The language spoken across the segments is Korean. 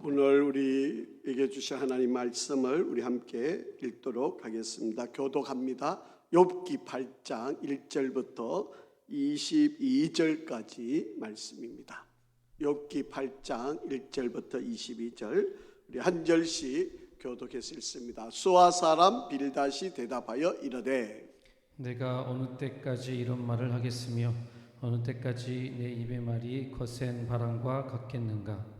오늘 우리에게 주신 하나님 말씀을 우리 함께 읽도록 하겠습니다. 교독합니다. 욥기 8장 1절부터 22절까지 말씀입니다. 욥기 8장 1절부터 22절 우리 한 절씩 교독해서 읽습니다. 수아 사람 빌닷이 대답하여 이르되 내가 어느 때까지 이런 말을 하겠으며 어느 때까지 내 입의 말이 거센 바람과 같겠는가?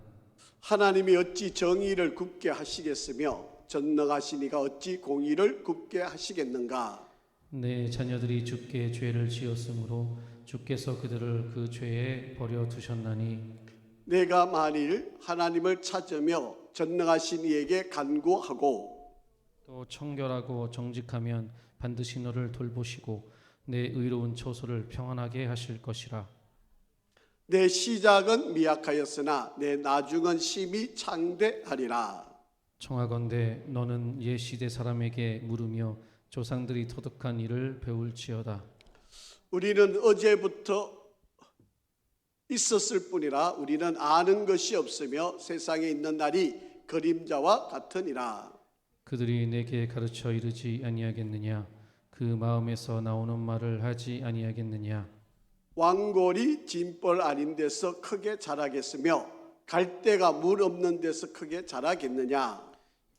하나님이 어찌 정의를 굽게 하시겠으며 전능하신 이가 어찌 공의를 굽게 하시겠는가? 내 자녀들이 주께 죄를 지었으므로 주께서 그들을 그 죄에 버려 두셨나니 내가 만일 하나님을 찾으며 전능하신 이에게 간구하고 또 청결하고 정직하면 반드시 너를 돌보시고 내 의로운 처소를 평안하게 하실 것이라. 내 시작은 미약하였으나 내 나중은 심히 창대하리라. 청하건대 너는 옛 시대 사람에게 물으며 조상들이 터득한 일을 배울지어다. 우리는 어제부터 있었을 뿐이라 우리는 아는 것이 없으며 세상에 있는 날이 그림자와 같으니라. 그들이 내게 가르쳐 이르지 아니하겠느냐? 그 마음에서 나오는 말을 하지 아니하겠느냐? 왕골이 진벌 아닌 데서 크게 자라겠으며 갈대가 물 없는 데서 크게 자라겠느냐?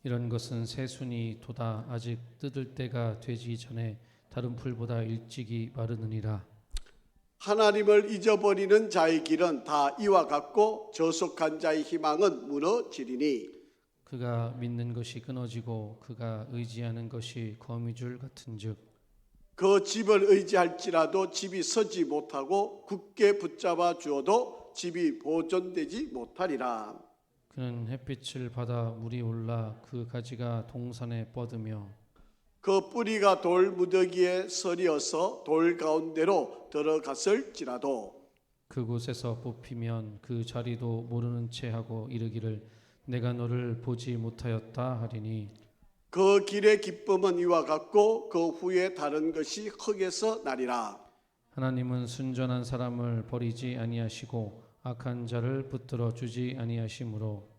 이런 것은 새순이 도다 아직 뜯을 때가 되지 전에 다른 풀보다 일찍이 마르느니라. 하나님을 잊어버리는 자의 길은 다 이와 같고 저속한 자의 희망은 무너지리니 그가 믿는 것이 끊어지고 그가 의지하는 것이 거미줄 같은즉 그 집을 의지할지라도 집이 서지 못하고 굳게 붙잡아 주어도 집이 보존되지 못하리라. 그는 햇빛을 받아 물이 올라 그 가지가 동산에 뻗으며 그 뿌리가 돌 무더기에 서리어서 돌 가운데로 들어갔을지라도 그곳에서 뽑히면 그 자리도 모르는 채 하고 이르기를 내가 너를 보지 못하였다 하리니 그 길의 기쁨은 이와 같고 그 후에 다른 것이 흙에서 나리라. 하나님은 순전한 사람을 버리지 아니하시고 악한 자를 붙들어 주지 아니하시므로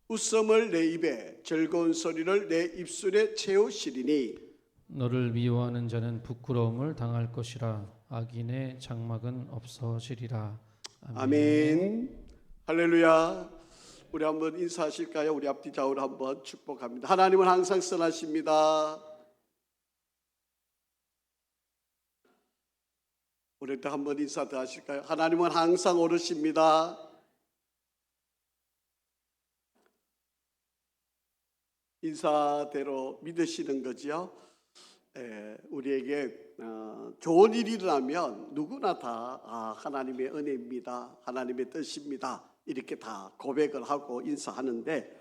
웃음을 내 입에 즐거운 소리를 내 입술에 채우시리니 너를 미워하는 자는 부끄러움을 당할 것이라. 악인의 장막은 없어지리라. 아멘. 할렐루야. 우리 한번 인사하실까요? 우리 앞뒤 좌우로 한번 축복합니다. 하나님은 항상 선하십니다. 우리 또 한번 인사 더 하실까요? 하나님은 항상 옳으십니다. 인사대로 믿으시는 거죠. 우리에게 좋은 일이 일어나면 누구나 다 하나님의 은혜입니다. 하나님의 뜻입니다. 이렇게 다 고백을 하고 인사하는데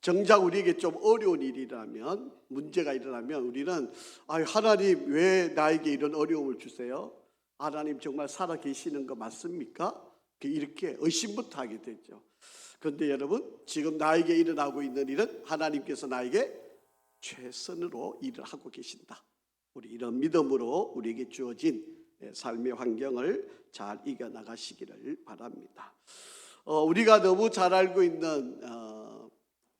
정작 우리에게 좀 어려운 일이 일어나면 문제가 일어나면 우리는 하나님 왜 나에게 이런 어려움을 주세요? 하나님 정말 살아계시는 거 맞습니까? 이렇게 의심부터 하게 되죠. 그런데 여러분 지금 나에게 일어나고 있는 일은 하나님께서 나에게 최선으로 일을 하고 계신다. 우리 이런 믿음으로 우리에게 주어진 삶의 환경을 잘 이겨나가시기를 바랍니다. 우리가 너무 잘 알고 있는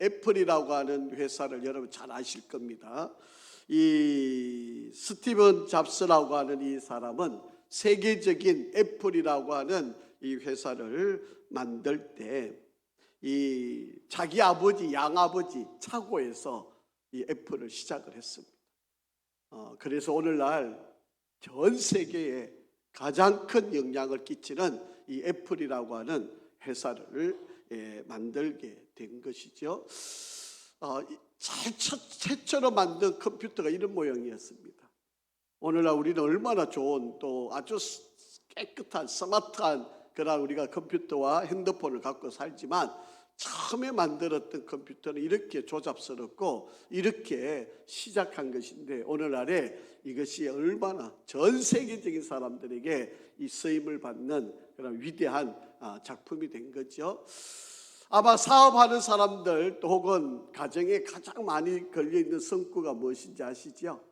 애플이라고 하는 회사를 여러분 잘 아실 겁니다. 이 스티븐 잡스라고 하는 이 사람은 세계적인 애플이라고 하는 이 회사를 만들 때 이 자기 아버지 양아버지 차고에서 이 애플을 시작을 했습니다. 그래서 오늘날 전 세계에 가장 큰 영향을 끼치는 이 애플이라고 하는 회사를 만들게 된 것이죠. 최초로 만든 컴퓨터가 이런 모양이었습니다. 오늘날 우리는 얼마나 좋은 또 아주 깨끗한 스마트한 그런 우리가 컴퓨터와 핸드폰을 갖고 살지만 처음에 만들었던 컴퓨터는 이렇게 조잡스럽고 이렇게 시작한 것인데 오늘날에 이것이 얼마나 전 세계적인 사람들에게 이 쓰임을 받는 그런 위대한 작품이 된 거죠. 아마 사업하는 사람들 또 혹은 가정에 가장 많이 걸려있는 성구가 무엇인지 아시죠?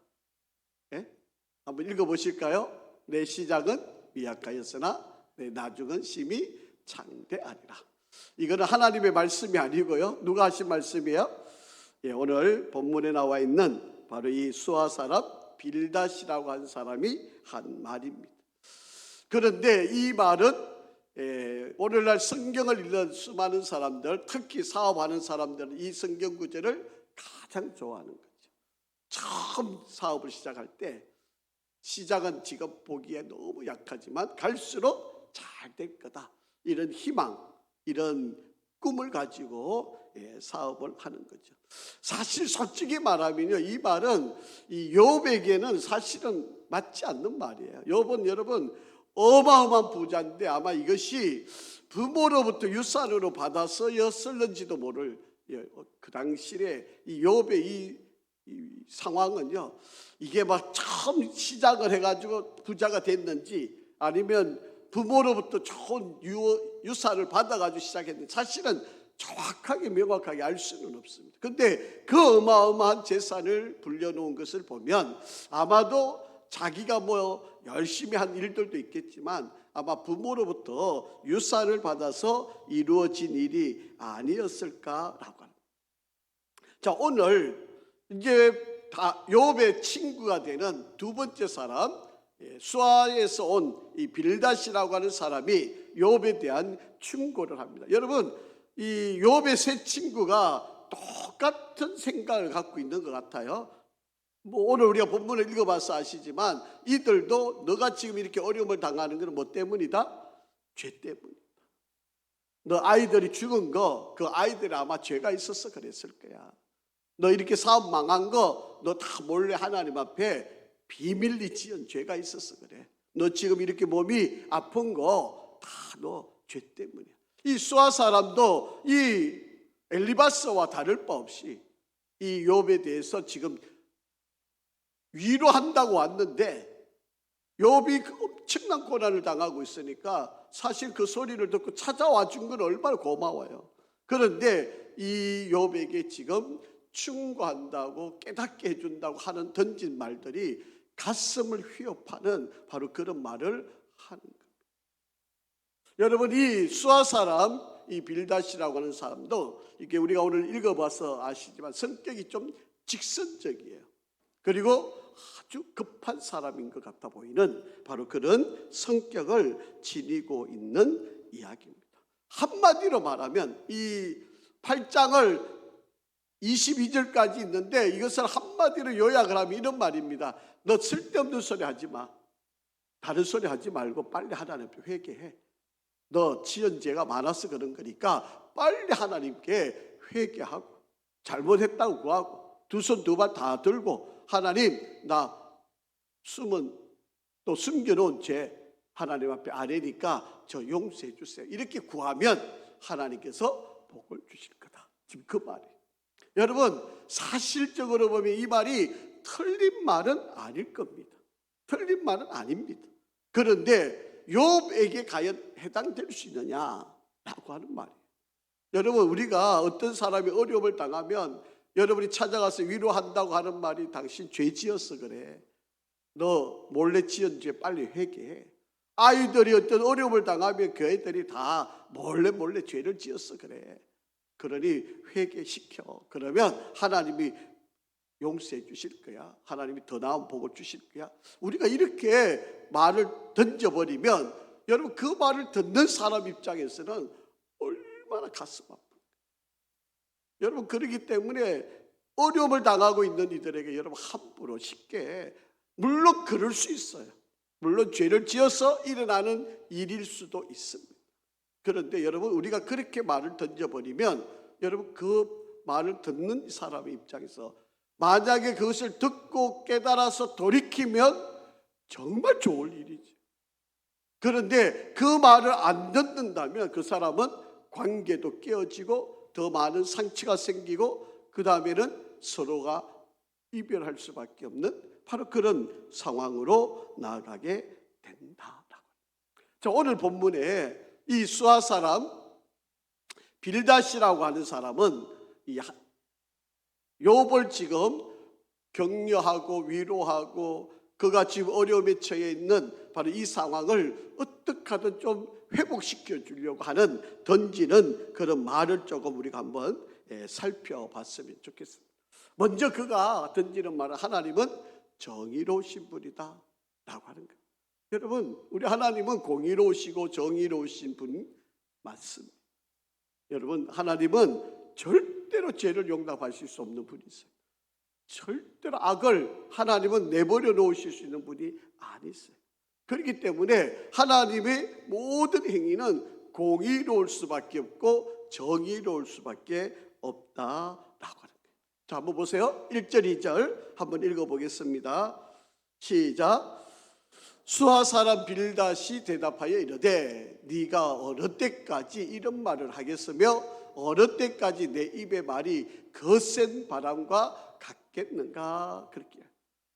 한번 읽어보실까요? 내 시작은 미약하였으나 내 나중은 심히 창대하리라. 이거는 하나님의 말씀이 아니고요. 누가 하신 말씀이에요? 예, 오늘 본문에 나와 있는 바로 이 수아 사람 빌닷이라고 하는 사람이 한 말입니다. 그런데 이 말은 오늘날 성경을 읽는 수많은 사람들, 특히 사업하는 사람들은 이 성경 구절을 가장 좋아하는 거죠. 처음 사업을 시작할 때 시작은 지금 보기에 너무 약하지만 갈수록 잘 될 거다, 이런 희망, 이런 꿈을 가지고 사업을 하는 거죠. 사실 솔직히 말하면요, 이 말은 이 욥에게는 사실은 맞지 않는 말이에요. 욥은 여러분 어마어마한 부자인데 아마 이것이 부모로부터 유산으로 받아서였을는지도 모를, 그 당시에 이 욥의 이 상황은요, 이게 막 처음 시작을 해가지고 부자가 됐는지 아니면 부모로부터 좋은 유산을 받아가지고 시작했는지 사실은 정확하게 명확하게 알 수는 없습니다. 근데 그 어마어마한 재산을 불려놓은 것을 보면 아마도 자기가 뭐 열심히 한 일들도 있겠지만 아마 부모로부터 유산을 받아서 이루어진 일이 아니었을까라고 합니다. 자, 오늘 이제 다 욥의 친구가 되는 두 번째 사람, 수아에서 온 이 빌닷이라고 하는 사람이 욥에 대한 충고를 합니다. 여러분, 이 욥의 세 친구가 똑같은 생각을 갖고 있는 것 같아요. 뭐 오늘 우리가 본문을 읽어봐서 아시지만 이들도 너가 지금 이렇게 어려움을 당하는 것은 뭐 때문이다? 죄 때문이다. 너 아이들이 죽은 거, 그 아이들이 아마 죄가 있어서 그랬을 거야. 너 이렇게 사업 망한 거, 너 다 몰래 하나님 앞에 비밀리 지은 죄가 있어서 그래. 너 지금 이렇게 몸이 아픈 거 다 너 죄 때문이야. 이 수아 사람도 이 엘리바스와 다를 바 없이 이 욥에 대해서 지금 위로한다고 왔는데 욥이 엄청난 고난을 당하고 있으니까 사실 그 소리를 듣고 찾아와 준 건 얼마나 고마워요. 그런데 이 욥에게 지금 충고한다고 깨닫게 해준다고 하는 던진 말들이 가슴을 휘어파는 바로 그런 말을 하는 겁니다. 여러분, 이 수아 사람, 이 빌닷이라고 하는 사람도 이게 우리가 오늘 읽어봐서 아시지만 성격이 좀 직선적이에요. 그리고 아주 급한 사람인 것 같아 보이는 바로 그런 성격을 지니고 있는 이야기입니다. 한마디로 말하면 이 8장을 22절까지 있는데 이것을 한마디로 요약을 하면 이런 말입니다. 너 쓸데없는 소리 하지 마. 다른 소리 하지 말고 빨리 하나님 앞에 회개해. 너 지은 죄가 많아서 그런 거니까 빨리 하나님께 회개하고 잘못했다고 구하고 두 손 두 발 다 들고 하나님, 나 또 숨겨놓은 죄 하나님 앞에 아뢰니까 저 용서해 주세요. 이렇게 구하면 하나님께서 복을 주실 거다. 지금 그 말이에요. 여러분, 사실적으로 보면 이 말이 틀린 말은 아닐 겁니다. 틀린 말은 아닙니다. 그런데 욥에게 과연 해당될 수 있느냐라고 하는 말이에요. 여러분, 우리가 어떤 사람이 어려움을 당하면 여러분이 찾아가서 위로한다고 하는 말이 당신 죄 지었어 그래. 너 몰래 지은 죄 빨리 회개해. 아이들이 어떤 어려움을 당하면 그 애들이 다 몰래 죄를 지었어 그래. 그러니 회개시켜. 그러면 하나님이 용서해 주실 거야. 하나님이 더 나은 복을 주실 거야. 우리가 이렇게 말을 던져버리면 여러분, 그 말을 듣는 사람 입장에서는 얼마나 가슴 아프까. 여러분, 그렇기 때문에 어려움을 당하고 있는 이들에게 여러분 함부로 쉽게, 물론 그럴 수 있어요. 물론 죄를 지어서 일어나는 일일 수도 있습니다. 그런데 여러분, 우리가 그렇게 말을 던져버리면 여러분, 그 말을 듣는 사람의 입장에서 만약에 그것을 듣고 깨달아서 돌이키면 정말 좋을 일이지. 그런데 그 말을 안 듣는다면 그 사람은 관계도 깨어지고 더 많은 상처가 생기고 그 다음에는 서로가 이별할 수밖에 없는 바로 그런 상황으로 나아가게 된다라고. 자, 오늘 본문에 이 수아 사람 빌닷이라고 하는 사람은 이 욥을 지금 격려하고 위로하고 그가 지금 어려움에 처해 있는 바로 이 상황을 어떻게 하든 좀 회복시켜 주려고 하는 던지는 그런 말을 조금 우리가 한번 살펴봤으면 좋겠습니다. 먼저 그가 던지는 말은 하나님은 정의로우신 분이다 라고 하는 거예요. 여러분, 우리 하나님은 공의로우시고 정의로우신 분 맞습니다. 여러분, 하나님은 절대로 죄를 용납하실 수 없는 분이세요. 절대로 악을 하나님은 내버려 놓으실 수 있는 분이 아니세요. 그렇기 때문에 하나님의 모든 행위는 공의로울 수밖에 없고 정의로울 수밖에 없다라고 하는 거예요. 자, 한번 보세요. 1절 2절 한번 읽어보겠습니다. 시작. 수하 사람 빌닷이 대답하여 이르되 네가 어느 때까지 이런 말을 하겠으며 어느 때까지 내 입의 말이 거센 바람과 같겠는가. 그렇게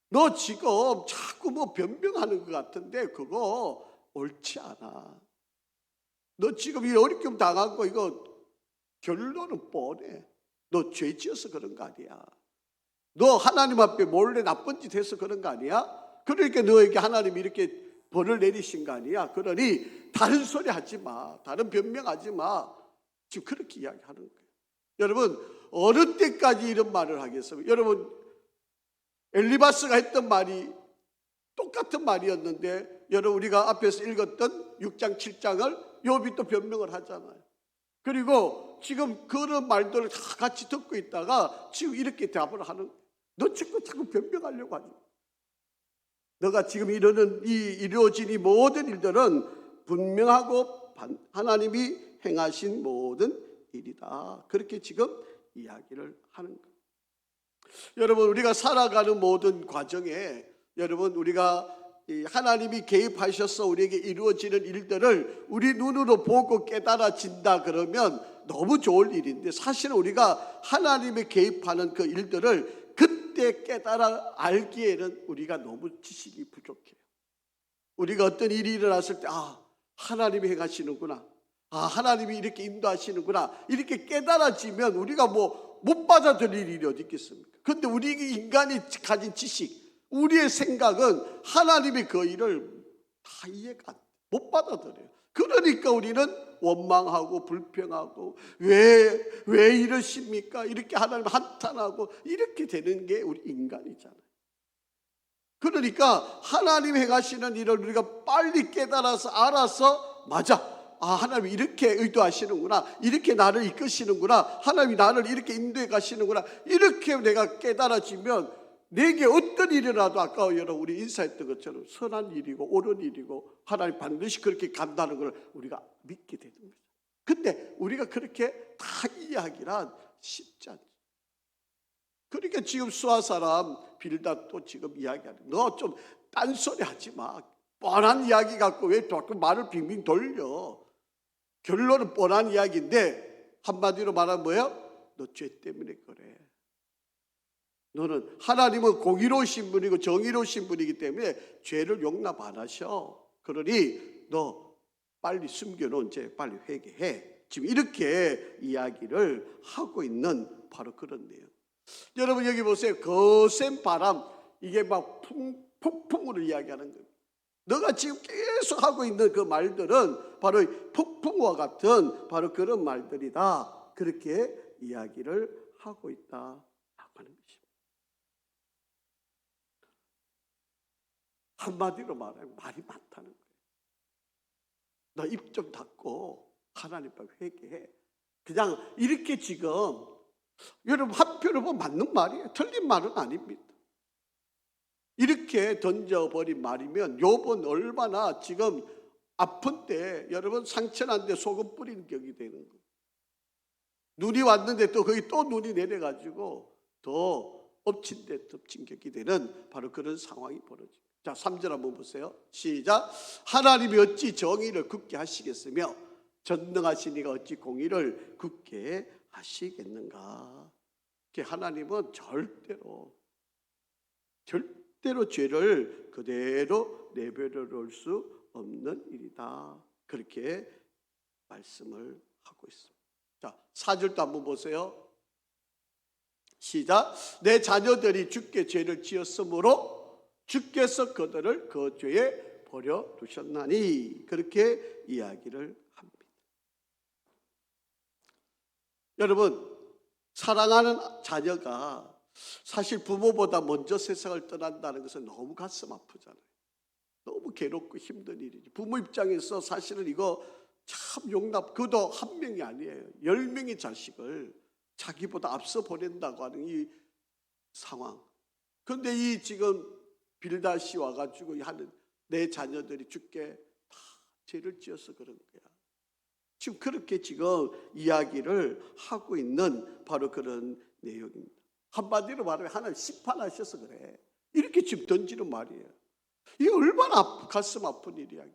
너 지금 자꾸 뭐 변명하는 것 같은데 그거 옳지 않아. 너 지금 이 어렵게 당한 거 이거 결론은 뻔해. 너 죄 지어서 그런 거 아니야. 너 하나님 앞에 몰래 나쁜 짓 해서 그런 거 아니야. 그러니까 너에게 하나님이 이렇게 벌을 내리신 거 아니야. 그러니 다른 소리 하지 마. 다른 변명하지 마. 지금 그렇게 이야기하는 거예요. 여러분, 어느 때까지 이런 말을 하겠어요? 여러분, 엘리바스가 했던 말이 똑같은 말이었는데 여러분, 우리가 앞에서 읽었던 6장 7장을 욥이 또 변명을 하잖아요. 그리고 지금 그런 말들을 다 같이 듣고 있다가 지금 이렇게 답을 하는 거예요. 너 자꾸 변명하려고 하지. 너가 지금 이루어진 이 모든 일들은 분명하고 하나님이 행하신 모든 일이다. 그렇게 지금 이야기를 하는 거예요. 여러분, 우리가 살아가는 모든 과정에 여러분, 우리가 하나님이 개입하셔서 우리에게 이루어지는 일들을 우리 눈으로 보고 깨달아진다 그러면 너무 좋을 일인데, 사실은 우리가 하나님이 개입하는 그 일들을 그때 깨달아 알기에는 우리가 너무 지식이 부족해요. 우리가 어떤 일이 일어났을 때 하나님이 행하시는구나, 하나님이 이렇게 인도하시는구나, 이렇게 깨달아지면 우리가 못 받아들일 일이 어디 있겠습니까? 그런데 우리 인간이 가진 지식, 우리의 생각은 하나님의 그 일을 다 이해가 못 받아들여요. 그러니까 우리는 원망하고 불평하고 왜 이러십니까? 이렇게 하나님 한탄하고 이렇게 되는 게 우리 인간이잖아요. 그러니까 하나님 행하시는 일을 우리가 빨리 깨달아서 알아서, 맞아, 하나님이 이렇게 의도하시는구나, 이렇게 나를 이끄시는구나, 하나님이 나를 이렇게 인도해 가시는구나, 이렇게 내가 깨달아지면 내게 어떤 일이라도 아까 여러분 우리 인사했던 것처럼 선한 일이고 옳은 일이고 하나님 반드시 그렇게 간다는 걸 우리가 믿게 되는 거죠. 근데 우리가 그렇게 다 이해하기란 쉽지 않죠. 그러니까 지금 수하 사람 빌닷도 지금 이야기하는, 너 좀 딴소리 하지 마. 뻔한 이야기 갖고 왜 자꾸 말을 빙빙 돌려. 결론은 뻔한 이야기인데 한마디로 말하면 뭐예요? 너 죄 때문에 그래. 너는, 하나님은 공의로우신 분이고 정의로우신 분이기 때문에 죄를 용납 안 하셔. 그러니 너 빨리 숨겨놓은 죄 빨리 회개해. 지금 이렇게 이야기를 하고 있는 바로 그런 내용. 여러분, 여기 보세요. 거센 바람, 이게 막 폭풍으로 이야기하는 거예요. 너가 지금 계속 하고 있는 그 말들은 바로 폭풍과 같은 바로 그런 말들이다. 그렇게 이야기를 하고 있다라고 하는 것입니다. 한마디로 말하면 말이 많다는 거예요. 너 입 좀 닫고 하나님 앞에 회개해. 그냥 이렇게 지금 여러분 한편으로 보면 맞는 말이에요. 틀린 말은 아닙니다. 이렇게 던져버린 말이면 욥은 얼마나 지금 아픈 때 여러분 상처난데 소금 뿌리는 격이 되는 거예요. 눈이 왔는데 또 거기 또 눈이 내려가지고 더 엎친 데 덮친 격이 되는 바로 그런 상황이 벌어집니다. 자, 3절 한번 보세요. 시작. 하나님이 어찌 정의를 굳게 하시겠으며 전능하신 이가 어찌 공의를 굳게 하시겠는가. 하나님은 절대로 죄를 그대로 내버려 놓을 수 없는 일이다. 그렇게 말씀을 하고 있습니다. 자, 4절도 한번 보세요. 시작. 내 자녀들이 주께 죄를 지었으므로 주께서 그들을 그 죄에 버려두셨나니 그렇게 이야기를 합니다. 여러분, 사랑하는 자녀가 사실 부모보다 먼저 세상을 떠난다는 것은 너무 가슴 아프잖아요. 너무 괴롭고 힘든 일이지. 부모 입장에서 사실은 이거 참 그것도 한 명이 아니에요. 10명의 자식을 자기보다 앞서 보낸다고 하는 이 상황. 그런데 이 지금 빌닷이 와가지고 하는 내 자녀들이 죽게 다 죄를 지어서 그런 거야. 지금 그렇게 지금 이야기를 하고 있는 바로 그런 내용입니다. 한마디로 말하면 하나님 심판하셔서 그래. 이렇게 지금 던지는 말이에요. 이게 얼마나 가슴 아픈 일이야.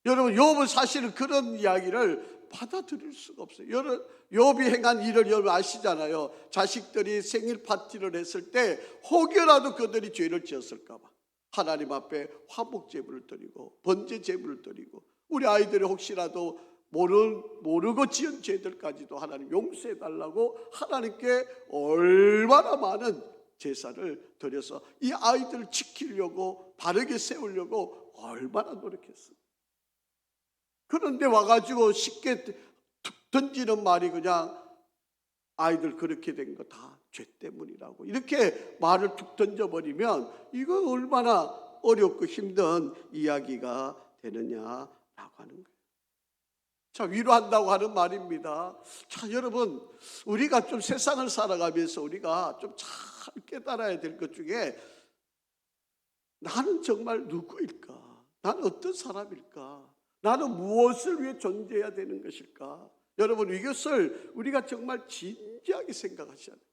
여러분, 욥은 사실은 그런 이야기를 받아들일 수가 없어요. 욥이 행한 일을 여러분 아시잖아요. 자식들이 생일 파티를 했을 때 혹여라도 그들이 죄를 지었을까 봐 하나님 앞에 화목 제물을 드리고 번제 제물을 드리고, 우리 아이들이 혹시라도 모르고 지은 죄들까지도 하나님 용서해 달라고 하나님께 얼마나 많은 제사를 드려서 이 아이들을 지키려고 바르게 세우려고 얼마나 노력했어요. 그런데 와가지고 쉽게 던지는 말이 그냥 아이들 그렇게 된 거 다 죄 때문이라고 이렇게 말을 툭 던져버리면 이거 얼마나 어렵고 힘든 이야기가 되느냐라고 하는 거예요. 자, 위로한다고 하는 말입니다. 자, 여러분, 우리가 좀 세상을 살아가면서 우리가 좀 잘 깨달아야 될 것 중에 나는 정말 누구일까? 나는 어떤 사람일까? 나는 무엇을 위해 존재해야 되는 것일까? 여러분, 이것을 우리가 정말 진지하게 생각하셔야 돼요.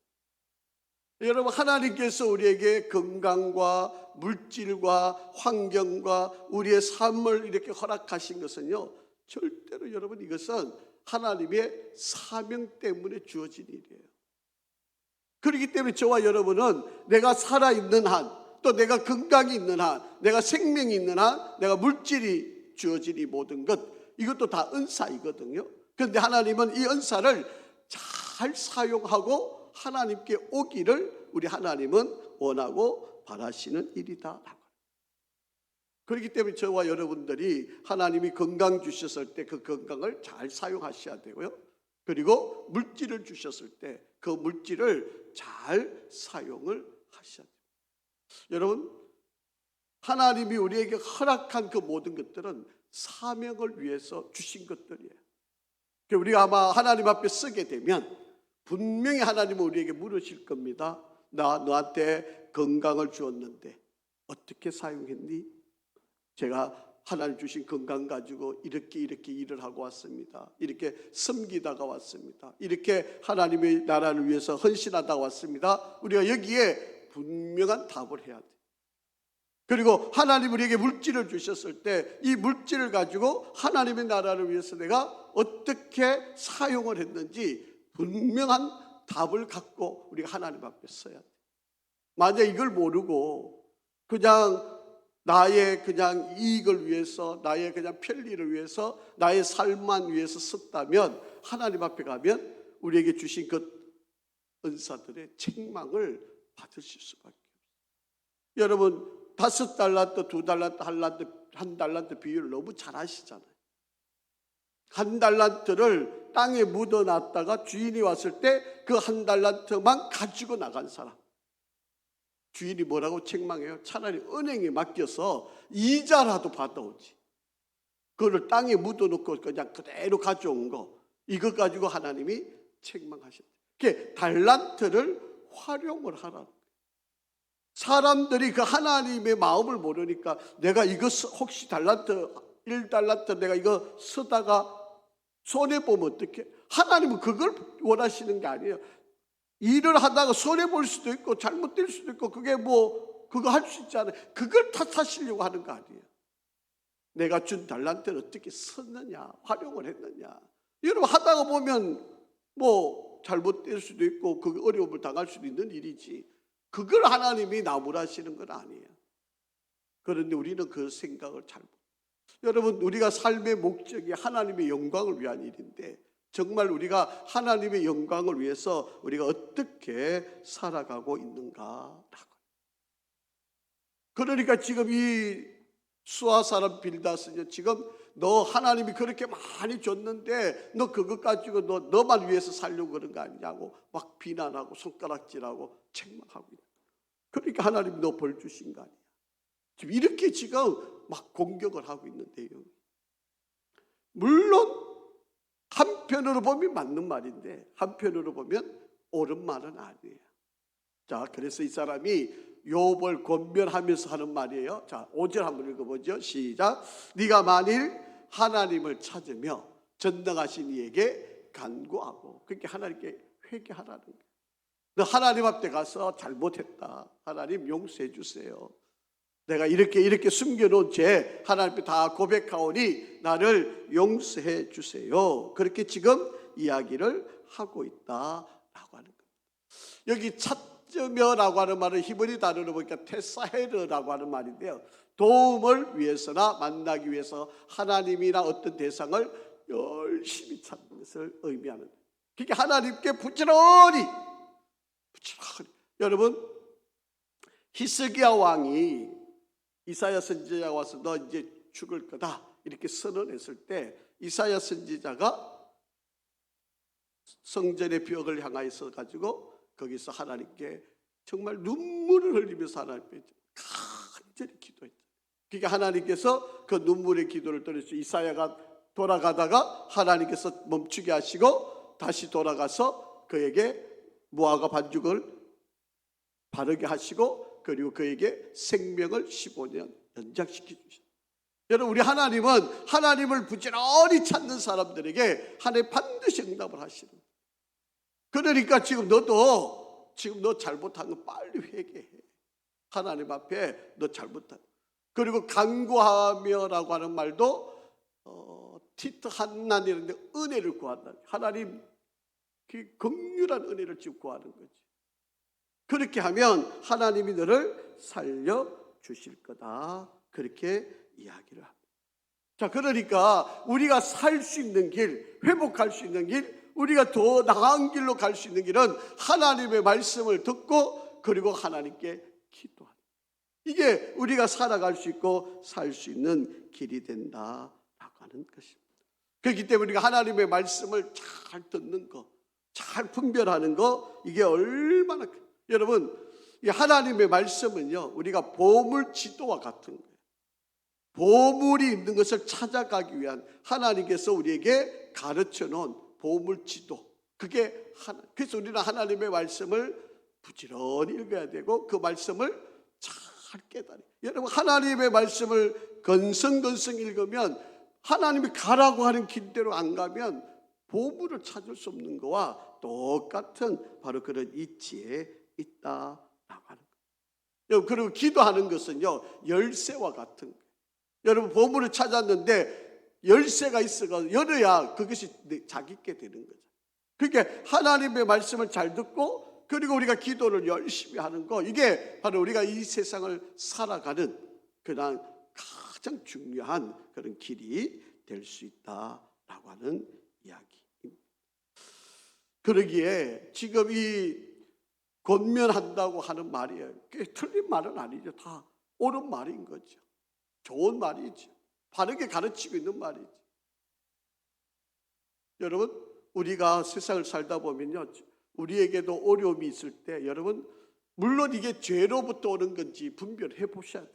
여러분, 하나님께서 우리에게 건강과 물질과 환경과 우리의 삶을 이렇게 허락하신 것은요, 절대로 여러분 이것은 하나님의 사명 때문에 주어진 일이에요. 그렇기 때문에 저와 여러분은 내가 살아있는 한, 또 내가 건강이 있는 한, 내가 생명이 있는 한, 내가 물질이 주어진 이 모든 것, 이것도 다 은사이거든요. 그런데 하나님은 이 은사를 잘 사용하고 하나님께 오기를 우리 하나님은 원하고 바라시는 일이다. 그렇기 때문에 저와 여러분들이 하나님이 건강 주셨을 때 그 건강을 잘 사용하셔야 되고요. 그리고 물질을 주셨을 때 그 물질을 잘 사용을 하셔야 돼요. 여러분, 하나님이 우리에게 허락한 그 모든 것들은 사명을 위해서 주신 것들이에요. 우리가 아마 하나님 앞에 서게 되면 분명히 하나님은 우리에게 물으실 겁니다. 나 너한테 건강을 주었는데 어떻게 사용했니? 제가 하나님 주신 건강 가지고 이렇게 일을 하고 왔습니다. 이렇게 섬기다가 왔습니다. 이렇게 하나님의 나라를 위해서 헌신하다가 왔습니다. 우리가 여기에 분명한 답을 해야 돼요. 그리고 하나님 우리에게 물질을 주셨을 때 이 물질을 가지고 하나님의 나라를 위해서 내가 어떻게 사용을 했는지 분명한 답을 갖고 우리가 하나님 앞에 서야 돼요. 만약 이걸 모르고 그냥 나의 그냥 이익을 위해서, 나의 그냥 편리를 위해서, 나의 삶만 위해서 썼다면 하나님 앞에 가면 우리에게 주신 그 은사들의 책망을 받으실 수밖에 없어요. 여러분, 5달란트, 2달란트, 한 달란트 비율을 너무 잘 아시잖아요. 1달란트를 땅에 묻어놨다가 주인이 왔을 때 그 1달란트만 가지고 나간 사람, 주인이 뭐라고 책망해요? 차라리 은행에 맡겨서 이자라도 받아오지. 그거를 땅에 묻어놓고 그냥 그대로 가져온 거, 이거 가지고 하나님이 책망하셨대요. 그게 달란트를 활용을 하라는 거예요. 사람들이 그 하나님의 마음을 모르니까 내가 이거 혹시 1달란트 내가 이거 쓰다가 손해보면 어떡해? 하나님은 그걸 원하시는 게 아니에요. 일을 하다가 손해볼 수도 있고 잘못될 수도 있고 그게 그거 할 수 있잖아요. 그걸 탓하시려고 하는 거 아니에요. 내가 준 달란트를 어떻게 썼느냐, 활용을 했느냐. 여러분, 하다가 보면 잘못될 수도 있고 그 어려움을 당할 수도 있는 일이지, 그걸 하나님이 나무라시는 건 아니에요. 그런데 우리는 그 생각을 잘 못해요. 여러분, 우리가 삶의 목적이 하나님의 영광을 위한 일인데 정말 우리가 하나님의 영광을 위해서 우리가 어떻게 살아가고 있는가라고. 그러니까 지금 이 수아 사람 빌닷은요, 지금 너 하나님이 그렇게 많이 줬는데 너 그것 가지고 너만 위해서 살려고 그런 거 아니냐고 막 비난하고 손가락질하고 책망하고 있는. 그러니까 하나님이 너 벌 주신 거 아니야. 지금 이렇게 지금 막 공격을 하고 있는데요. 물론 한편으로 보면 맞는 말인데 한편으로 보면 옳은 말은 아니에요. 자, 그래서 이 사람이 욥을 권면하면서 하는 말이에요. 자, 5절 한번 읽어보죠. 시작. 네가 만일 하나님을 찾으며 전능하신 이에게 간구하고, 그렇게 하나님께 회개하라는 거예요. 너 하나님 앞에 가서 잘못했다, 하나님 용서해 주세요. 내가 이렇게 숨겨놓은 죄 하나님 앞에 다 고백하오니 나를 용서해 주세요. 그렇게 지금 이야기를 하고 있다라고 하는 거예요. 여기 찾으며라고 하는 말은 히브리 단어로 보니까 테사헤르라고 하는 말인데요, 도움을 위해서나 만나기 위해서 하나님이나 어떤 대상을 열심히 찾는 것을 의미하는 거예요. 그러니까 하나님께 부지런히 여러분, 히스기야 왕이 이사야 선지자가 와서 너 이제 죽을 거다 이렇게 선언했을 때 이사야 선지자가 성전의 벽을 향하여서 가지고 거기서 하나님께 정말 눈물을 흘리면서 하나님께 간절히 기도했다. 그러니까 하나님께서 그 눈물의 기도를 들으시고 이사야가 돌아가다가 하나님께서 멈추게 하시고 다시 돌아가서 그에게 무화과 반죽을 바르게 하시고 그리고 그에게 생명을 15년 연장시켜 주셨어요. 여러분, 우리 하나님은 하나님을 부지런히 찾는 사람들에게 하나님 반드시 응답을 하시는 거예요. 그러니까 지금 너 잘못한 거 빨리 회개해. 하나님 앞에 너 잘못한. 그리고 간구하며라고 하는 말도 티트 한난이라는데 은혜를 구한다. 하나님 그 긍휼한 은혜를 지금 구하는 거지. 그렇게 하면 하나님이 너를 살려주실 거다. 그렇게 이야기를 합니다. 자, 그러니까 우리가 살 수 있는 길, 회복할 수 있는 길, 우리가 더 나은 길로 갈 수 있는 길은 하나님의 말씀을 듣고 그리고 하나님께 기도하는, 이게 우리가 살아갈 수 있고 살 수 있는 길이 된다라고 하는 것입니다. 그렇기 때문에 우리가 하나님의 말씀을 잘 듣는 거, 잘 분별하는 거, 이게 얼마나, 여러분, 이 하나님의 말씀은요, 우리가 보물 지도와 같은 거예요. 보물이 있는 것을 찾아가기 위한 하나님께서 우리에게 가르쳐 놓은 보물 지도. 그게 그래서 우리는 하나님의 말씀을 부지런히 읽어야 되고 그 말씀을 잘 깨달아요. 여러분, 하나님의 말씀을 건성건성 읽으면 하나님이 가라고 하는 길대로 안 가면 보물을 찾을 수 없는 거와 똑같은 바로 그런 이치에 있다라고 하는 거예요. 그리고 기도하는 것은요, 열쇠와 같은 거예요. 여러분, 보물을 찾았는데 열쇠가 있어서 열어야 그것이 자기께 되는 거죠. 그러니까 하나님의 말씀을 잘 듣고 그리고 우리가 기도를 열심히 하는 거, 이게 바로 우리가 이 세상을 살아가는 그냥 가장 중요한 그런 길이 될 수 있다라고 하는 이야기입니다. 그러기에 지금 이 권면한다고 하는 말이에요. 그게 틀린 말은 아니죠. 다 옳은 말인 거죠. 좋은 말이죠. 바르게 가르치고 있는 말이죠. 여러분, 우리가 세상을 살다 보면요, 우리에게도 어려움이 있을 때 여러분, 물론 이게 죄로부터 오는 건지 분별해 보셔야 돼요.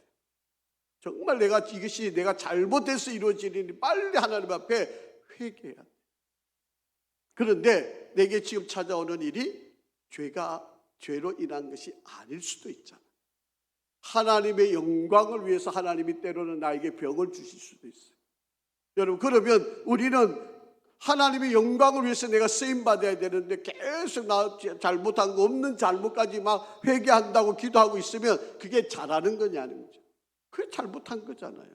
정말 이것이 내가 잘못해서 이루어지니 빨리 하나님 앞에 회개해야 돼요. 그런데 내게 지금 찾아오는 일이 죄로 인한 것이 아닐 수도 있잖아요. 하나님의 영광을 위해서 하나님이 때로는 나에게 병을 주실 수도 있어요. 여러분, 그러면 우리는 하나님의 영광을 위해서 내가 쓰임받아야 되는데 계속 나 잘못한 거 없는 잘못까지 막 회개한다고 기도하고 있으면 그게 잘하는 거냐는 거죠. 그게 잘못한 거잖아요.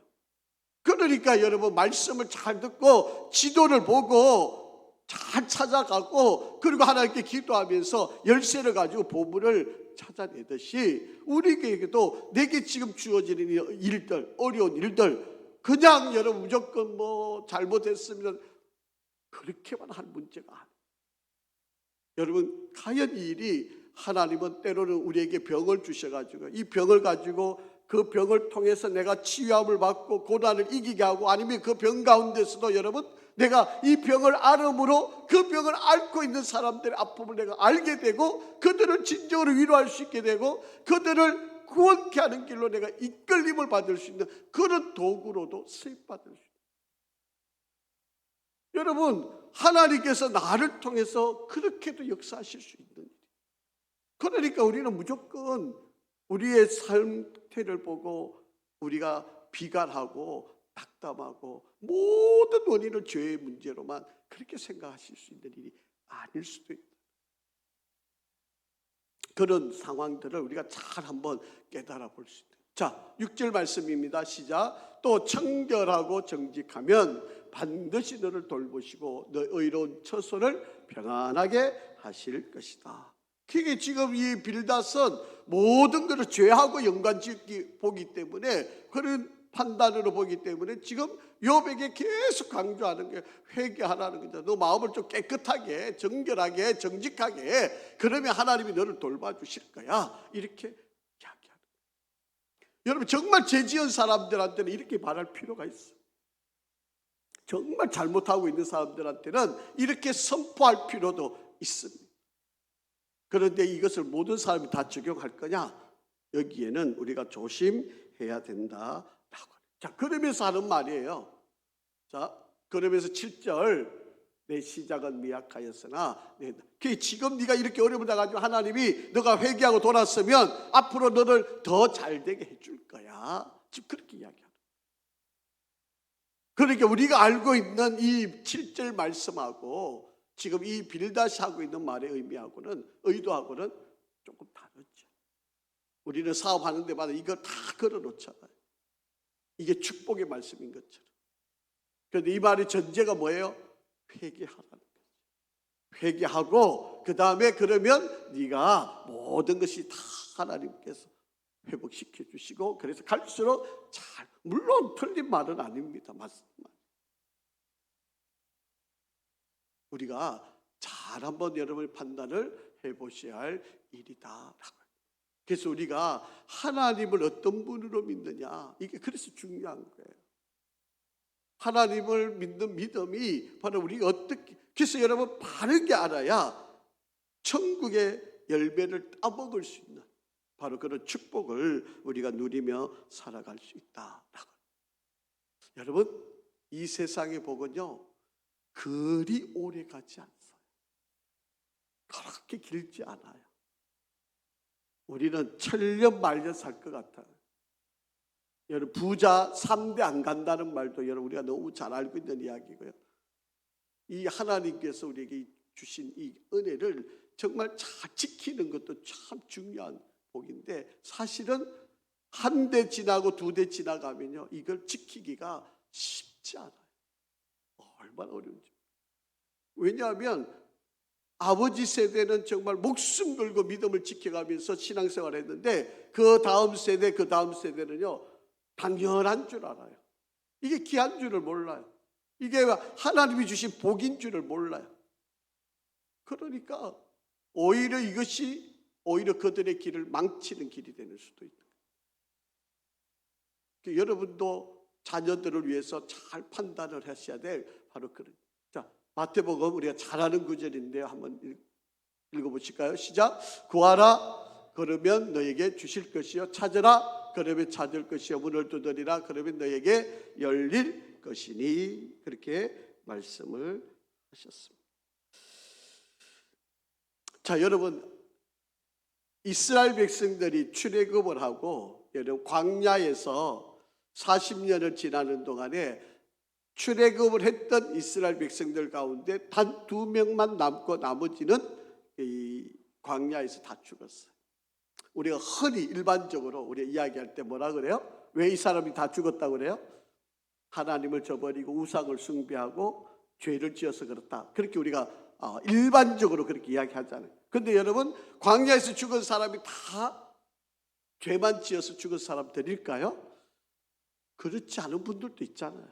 그러니까 여러분, 말씀을 잘 듣고 지도를 보고 잘 찾아가고 그리고 하나님께 기도하면서 열쇠를 가지고 보물을 찾아내듯이 우리에게도 내게 지금 주어지는 일들, 어려운 일들, 그냥 여러분 무조건 잘못했으면 그렇게만 할 문제가 아니에요. 여러분, 과연 이 일이 하나님은 때로는 우리에게 병을 주셔가지고 이 병을 가지고 그 병을 통해서 내가 치유함을 받고 고난을 이기게 하고, 아니면 그 병 가운데서도 여러분 내가 이 병을 알음으로 그 병을 앓고 있는 사람들의 아픔을 내가 알게 되고 그들을 진정으로 위로할 수 있게 되고 그들을 구원케 하는 길로 내가 이끌림을 받을 수 있는 그런 도구로도 쓰임받을 수 있는, 여러분 하나님께서 나를 통해서 그렇게도 역사하실 수 있는 일이에요. 그러니까 우리는 무조건 우리의 상태를 보고 우리가 비관하고 낙담하고 모든 원인을 죄의 문제로만 그렇게 생각하실 수 있는 일이 아닐 수도 있다. 그런 상황들을 우리가 잘 한번 깨달아 볼 수 있다. 자, 6절 말씀입니다. 시작. 또 청결하고 정직하면 반드시 너를 돌보시고 너 의로운 처소를 평안하게 하실 것이다. 그게 지금 이 빌닷은 모든 것을 죄하고 연관짓기 보기 때문에, 그런 판단으로 보기 때문에 지금 욥에게 계속 강조하는 게 회개하라는 거죠. 너 마음을 좀 깨끗하게, 정결하게, 정직하게, 그러면 하나님이 너를 돌봐주실 거야. 이렇게 이야기하는 거예요. 여러분 정말 죄 지은 사람들한테는 이렇게 말할 필요가 있어요. 정말 잘못하고 있는 사람들한테는 이렇게 선포할 필요도 있습니다. 그런데 이것을 모든 사람이 다 적용할 거냐? 여기에는 우리가 조심해야 된다라고. 자, 그러면서 하는 말이에요. 자, 그러면서 7절, 내 시작은 미약하였으나 지금 네가 이렇게 어려움을 당하지만 하나님이 너가 회개하고 돌았으면 앞으로 너를 더 잘되게 해줄 거야. 지금 그렇게 이야기합니다. 그러니까 우리가 알고 있는 이 7절 말씀하고 지금 이 빌닷이 하고 있는 말의 의미하고는, 의도하고는 조금 다르죠. 우리는 사업하는 데마다 이걸 다 걸어놓잖아요. 이게 축복의 말씀인 것처럼. 그런데 이 말의 전제가 뭐예요? 회개하라는 거죠. 회개하고 그 다음에 그러면 네가 모든 것이 다 하나님께서 회복시켜 주시고, 그래서 갈수록 잘, 물론 틀린 말은 아닙니다. 맞습니다. 우리가 잘 한번 여러분의 판단을 해보셔야 할 일이다라고. 그래서 우리가 하나님을 어떤 분으로 믿느냐, 이게 그래서 중요한 거예요. 하나님을 믿는 믿음이 바로 우리가 어떻게, 그래서 여러분 바르게 알아야 천국의 열매를 따먹을 수 있는 바로 그런 축복을 우리가 누리며 살아갈 수 있다라고. 여러분 이 세상의 복은요 그리 오래 가지 않아요. 그렇게 길지 않아요. 우리는 천년 말년 살 것 같아요. 여러분 부자 3대 안 간다는 말도 여러분 우리가 너무 잘 알고 있는 이야기고요. 이 하나님께서 우리에게 주신 이 은혜를 정말 잘 지키는 것도 참 중요한 복인데, 사실은 한 대 지나고 두 대 지나가면요 이걸 지키기가 쉽지 않아요. 얼마나 어려운지. 왜냐하면 아버지 세대는 정말 목숨 걸고 믿음을 지켜가면서 신앙생활을 했는데 그 다음 세대, 그 다음 세대는요 당연한 줄 알아요. 이게 귀한 줄을 몰라요. 이게 하나님이 주신 복인 줄을 몰라요. 그러니까 오히려 이것이 오히려 그들의 길을 망치는 길이 되는 수도 있다. 여러분도 자녀들을 위해서 잘 판단을 하셔야 될 바로 그런. 자, 마태복음 우리가 잘 아는 구절인데요. 한번 읽어보실까요? 시작. 구하라 그러면 너에게 주실 것이요, 찾으라 그러면 찾을 것이요, 문을 두드리라 그러면 너에게 열릴 것이니, 그렇게 말씀을 하셨습니다. 자, 여러분 이스라엘 백성들이 출애굽을 하고 여러분 광야에서 40년을 지나는 동안에 출애굽을 했던 이스라엘 백성들 가운데 단 2명만 남고 나머지는 이 광야에서 다 죽었어요. 우리가 흔히 일반적으로 우리가 이야기할 때 뭐라 그래요? 왜 이 사람이 다 죽었다고 그래요? 하나님을 저버리고 우상을 숭배하고 죄를 지어서 그렇다. 그렇게 우리가 일반적으로 그렇게 이야기하잖아요. 그런데 여러분 광야에서 죽은 사람이 다 죄만 지어서 죽은 사람들일까요? 그렇지 않은 분들도 있잖아요.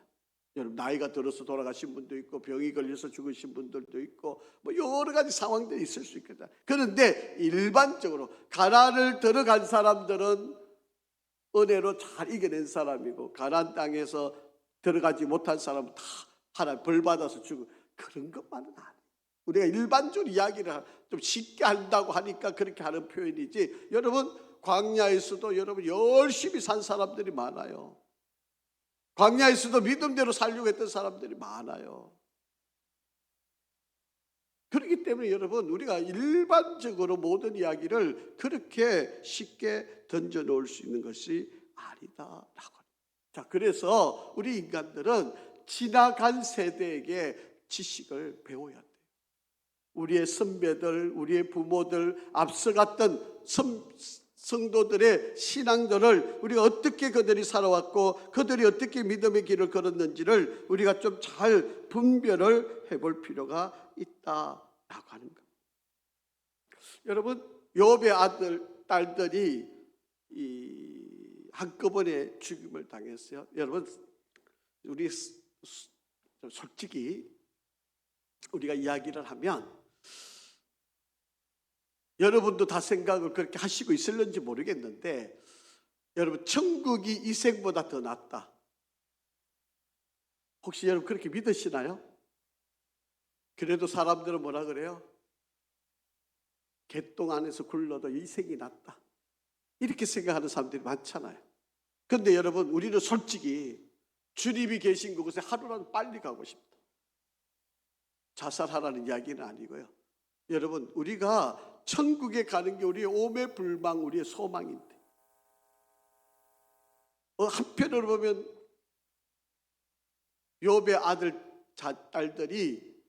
여러분 나이가 들어서 돌아가신 분도 있고 병이 걸려서 죽으신 분들도 있고 뭐 여러 가지 상황들이 있을 수 있겠다. 그런데 일반적으로 가나안을 들어간 사람들은 은혜로 잘 이겨낸 사람이고 가나안 땅에서 들어가지 못한 사람은 다 하나님 벌 받아서 죽고 그런 것만은 아니에요. 우리가 일반적으로 이야기를 좀 쉽게 한다고 하니까 그렇게 하는 표현이지, 여러분 광야에서도 여러분 열심히 산 사람들이 많아요. 광야에서도 믿음대로 살려고 했던 사람들이 많아요. 그렇기 때문에 여러분 우리가 일반적으로 모든 이야기를 그렇게 쉽게 던져놓을 수 있는 것이 아니다라고. 자, 그래서 우리 인간들은 지나간 세대에게 지식을 배워야 돼요. 우리의 선배들, 우리의 부모들, 앞서갔던 성도들의 신앙들을 우리가 어떻게 그들이 살아왔고 그들이 어떻게 믿음의 길을 걸었는지를 우리가 좀 잘 분별을 해볼 필요가 있다라고 하는 겁니다. 여러분, 욥의 아들, 딸들이 한꺼번에 죽임을 당했어요. 여러분, 우리 솔직히 우리가 이야기를 하면 여러분도 다 생각을 그렇게 하시고 있을는지 모르겠는데, 여러분 천국이 이 생보다 더 낫다. 혹시 여러분 그렇게 믿으시나요? 그래도 사람들은 뭐라 그래요? 개똥 안에서 굴러도 이 생이 낫다. 이렇게 생각하는 사람들이 많잖아요. 그런데 여러분 우리는 솔직히 주님이 계신 그곳에 하루라도 빨리 가고 싶다. 자살하라는 이야기는 아니고요. 여러분 우리가 천국에 가는 게 우리의 오매불망, 우리의 소망인데, 한편으로 보면 욥의 아들 딸들이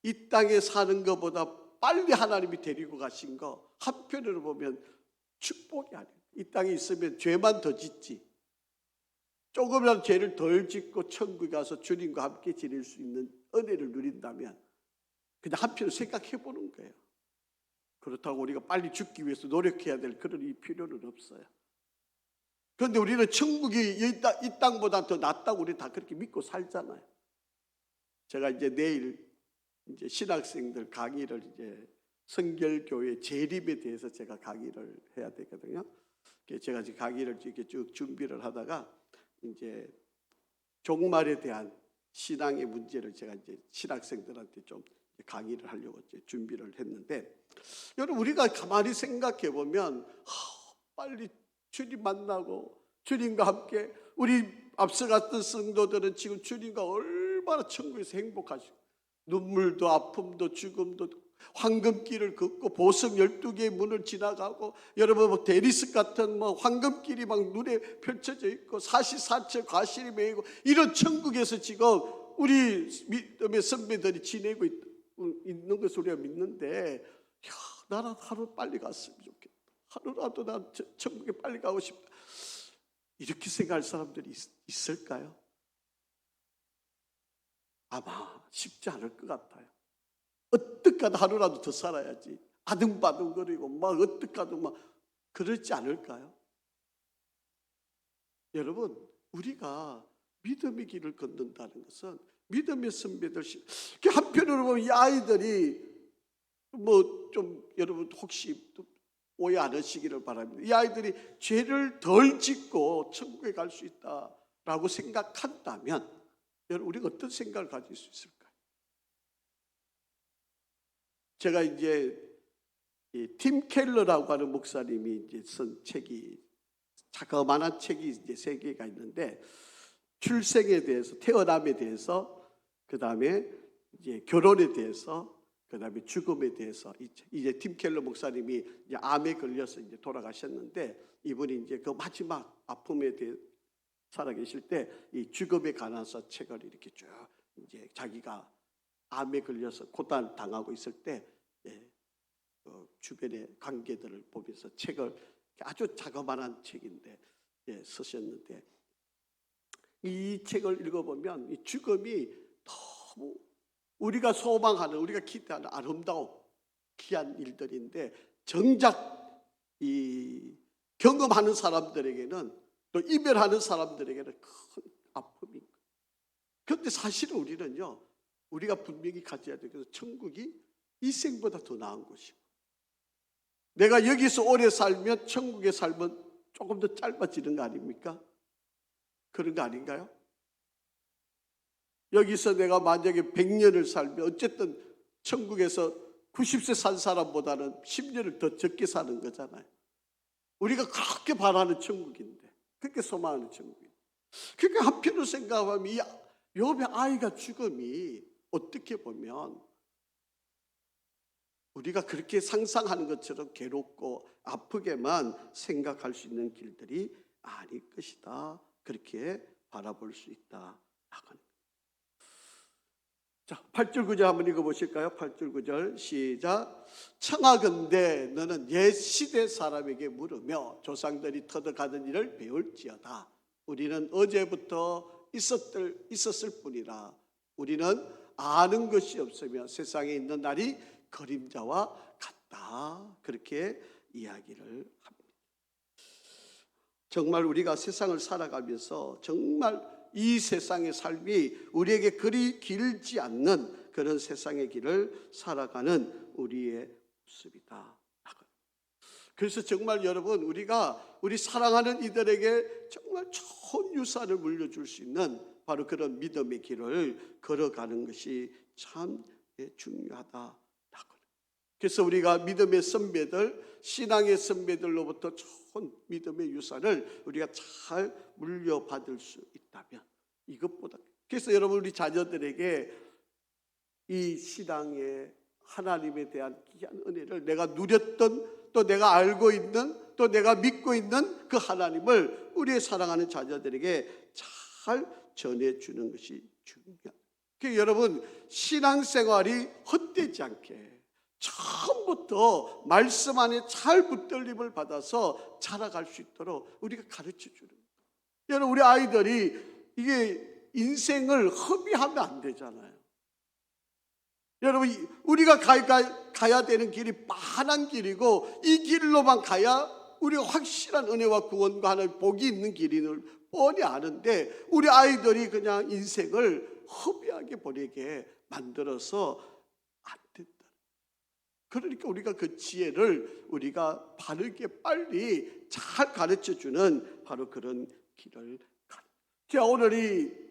이 땅에 사는 것보다 빨리 하나님이 데리고 가신 거, 한편으로 보면 축복이 아니에요. 이 땅에 있으면 죄만 더 짓지, 조금이라도 죄를 덜 짓고 천국에 가서 주님과 함께 지낼 수 있는 은혜를 누린다면 그냥 한편으로 생각해 보는 거예요. 그렇다고 우리가 빨리 죽기 위해서 노력해야 될 그런 필요는 없어요. 그런데 우리는 천국이 이 땅보다 더 낫다고 우리 다 그렇게 믿고 살잖아요. 제가 이제 내일 이제 신학생들 강의를 이제 성결교회 재림에 대해서 제가 강의를 해야 되거든요. 제가 지금 강의를 이렇게 쭉 준비를 하다가 이제 종말에 대한 신앙의 문제를 제가 이제 신학생들한테 좀 강의를 하려고 이제 준비를 했는데, 여러분 우리가 가만히 생각해 보면 빨리 주님 만나고 주님과 함께, 우리 앞서갔던 성도들은 지금 주님과 얼마나 천국에서 행복하시고 눈물도 아픔도 죽음도 황금길을 걷고 보석 12개의 문을 지나가고, 여러분 뭐 데리스 같은 뭐 황금길이 막 눈에 펼쳐져 있고 사시사철 과실이 매이고 이런 천국에서 지금 우리 믿음의 선배들이 지내고 있는 것을 우리가 믿는데, 나는 하루 빨리 갔으면 좋겠다. 하루라도 난 천국에 빨리 가고 싶다. 이렇게 생각할 사람들이 있을까요? 아마 쉽지 않을 것 같아요. 어떻게 하다 하루라도 더 살아야지, 아등바등거리고 막 어떻게 하든 막 그러지 않을까요? 여러분 우리가 믿음의 길을 걷는다는 것은 믿음의 선배들, 한편으로 보면 이 아이들이 뭐 좀 여러분 혹시 오해 안 하시기를 바랍니다. 이 아이들이 죄를 덜 짓고 천국에 갈 수 있다라고 생각한다면 여러분 우리가 어떤 생각을 가질 수 있을까요? 제가 이제 팀 켈러라고 하는 목사님이 이제 쓴 책이, 자그마한 책이 이제 3개가 있는데, 출생에 대해서, 태어남에 대해서, 그 다음에 이제 결혼에 대해서, 그 다음에 죽음에 대해서, 이제 팀 켈러 목사님이 이제 암에 걸려서 이제 돌아가셨는데, 이분이 이제 그 마지막 아픔에 대해 살아계실 때 이 죽음에 관해서 책을 이렇게 쭉 이제 자기가 암에 걸려서 고단 당하고 있을 때 주변의 관계들을 보면서 책을, 아주 자그마한 책인데 쓰셨는데, 이 책을 읽어보면 이 죽음이 너무 우리가 소망하는, 우리가 기대하는 아름다운 귀한 일들인데, 정작 이 경험하는 사람들에게는, 또 이별하는 사람들에게는 큰 아픔인 거예요. 그런데 사실은 우리는요, 우리가 분명히 가져야 될 것은 천국이 이 생보다 더 나은 것이고, 내가 여기서 오래 살면 천국의 삶은 조금 더 짧아지는 거 아닙니까? 그런 거 아닌가요? 여기서 내가 만약에 100년을 살면 어쨌든 천국에서 90세 산 사람보다는 10년을 더 적게 사는 거잖아요. 우리가 그렇게 바라는 천국인데, 그렇게 소망하는 천국인데, 그러니까 한편으로 생각하면 이 욥의 아이가 죽음이 어떻게 보면 우리가 그렇게 상상하는 것처럼 괴롭고 아프게만 생각할 수 있는 길들이 아닐 것이다. 그렇게 바라볼 수 있다. 자, 8절 9절 한번 읽어보실까요? 8절 9절 시작. 청하건대 너는 옛 시대 사람에게 물으며 조상들이 터득하던 일을 배울지어다. 우리는 어제부터 있었을 뿐이라. 우리는 아는 것이 없으며 세상에 있는 날이 그림자와 같다. 그렇게 이야기를 합니다. 정말 우리가 세상을 살아가면서 정말 이 세상의 삶이 우리에게 그리 길지 않는 그런 세상의 길을 살아가는 우리의 모습이다. 그래서 정말 여러분, 우리가 우리 사랑하는 이들에게 정말 좋은 유산을 물려줄 수 있는 바로 그런 믿음의 길을 걸어가는 것이 참 중요하다. 그래서 우리가 믿음의 선배들, 신앙의 선배들로부터 좋은 믿음의 유산을 우리가 잘 물려받을 수 있다면 이것보다, 그래서 여러분 우리 자녀들에게 이 신앙의 하나님에 대한 귀한 은혜를 내가 누렸던, 또 내가 알고 있는, 또 내가 믿고 있는 그 하나님을 우리의 사랑하는 자녀들에게 잘 전해주는 것이 중요합니다. 그러니까 여러분, 신앙생활이 헛되지 않게 처음부터 말씀 안에 잘 붙들림을 받아서 자라갈 수 있도록 우리가 가르쳐주는 거예요. 여러분, 우리 아이들이 이게 인생을 허비하면 안 되잖아요. 여러분, 우리가 가야 되는 길이 빤한 길이고 이 길로만 가야 우리가 확실한 은혜와 구원과 하나님의 복이 있는 길임을 뻔히 아는데 우리 아이들이 그냥 인생을 허비하게 보내게 만들어서 안 된다. 그러니까 우리가 그 지혜를 우리가 바르게 빨리 잘 가르쳐주는 바로 그런 길을 가는. 제가 오늘 이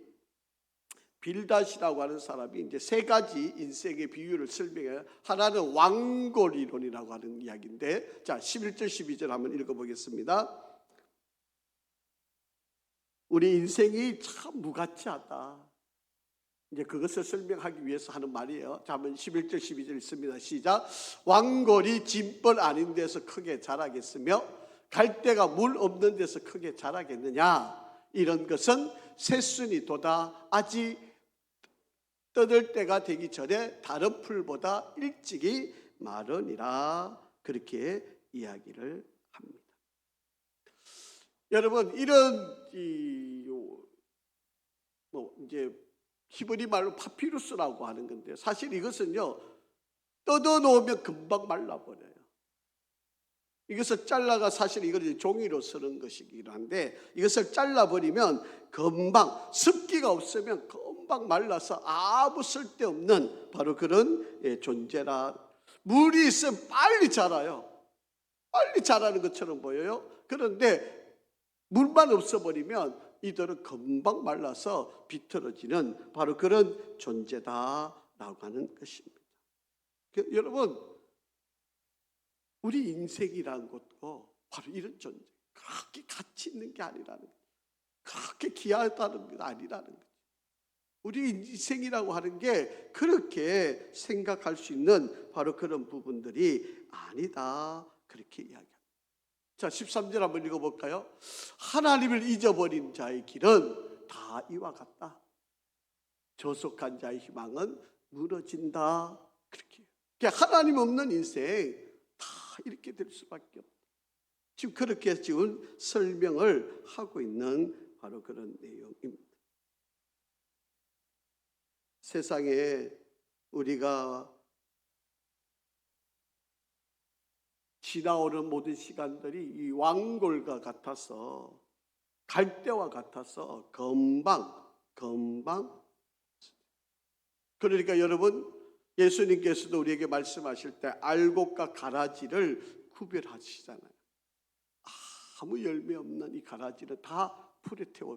빌닷이라고 하는 사람이 이제 세 가지 인생의 비유를 설명해요. 하나는 왕골 이론이라고 하는 이야기인데, 자 11절 12절 한번 읽어보겠습니다. 우리 인생이 참 무가치하다. 이제 그것을 설명하기 위해서 하는 말이에요. 자, 한번 11절 12절 읽습니다. 시작. 왕골이 짐벌 아닌 데서 크게 자라겠으며 갈대가 물 없는 데서 크게 자라겠느냐. 이런 것은 새순이 돋아 아직 떠들 때가 되기 전에 다른 풀보다 일찍이 마르니라. 그렇게 이야기를 합니다. 여러분, 이런 이제 히브리 말로 파피루스라고 하는 건데, 사실 이것은요 뜯어 놓으면 금방 말라버려요. 이것을 잘라가, 사실 이걸 종이로 쓰는 것이긴 한데 이것을 잘라버리면 금방, 습기가 없으면 금방 말라서 아무 쓸데없는 바로 그런 존재라. 물이 있으면 빨리 자라요. 빨리 자라는 것처럼 보여요. 그런데 물만 없어버리면 이들은 금방 말라서 비틀어지는 바로 그런 존재다라고 하는 것입니다. 여러분, 우리 인생이라는 것도 바로 이런 존재, 그렇게 가치 있는 게 아니라는 거예요. 그렇게 귀하다는 게 아니라는 거예요. 우리 인생이라고 하는 게 그렇게 생각할 수 있는 바로 그런 부분들이 아니다. 그렇게 이야기합니다. 자, 13절 한번 읽어볼까요? 하나님을 잊어버린 자의 길은 다 이와 같다. 저속한 자의 희망은 무너진다. 그렇게. 하나님 없는 인생 다 이렇게 될 수밖에 없다. 지금 그렇게 지금 설명을 하고 있는 바로 그런 내용입니다. 세상에 우리가 지나오는 모든 시간들이 이 왕골과 같아서, 갈대와 같아서 금방. 그러니까 여러분, 예수님께서도 우리에게 말씀하실 때 알곡과 가라지를 구별하시잖아요. 아무 열매 없는 이 가라지를 다 풀에 태워.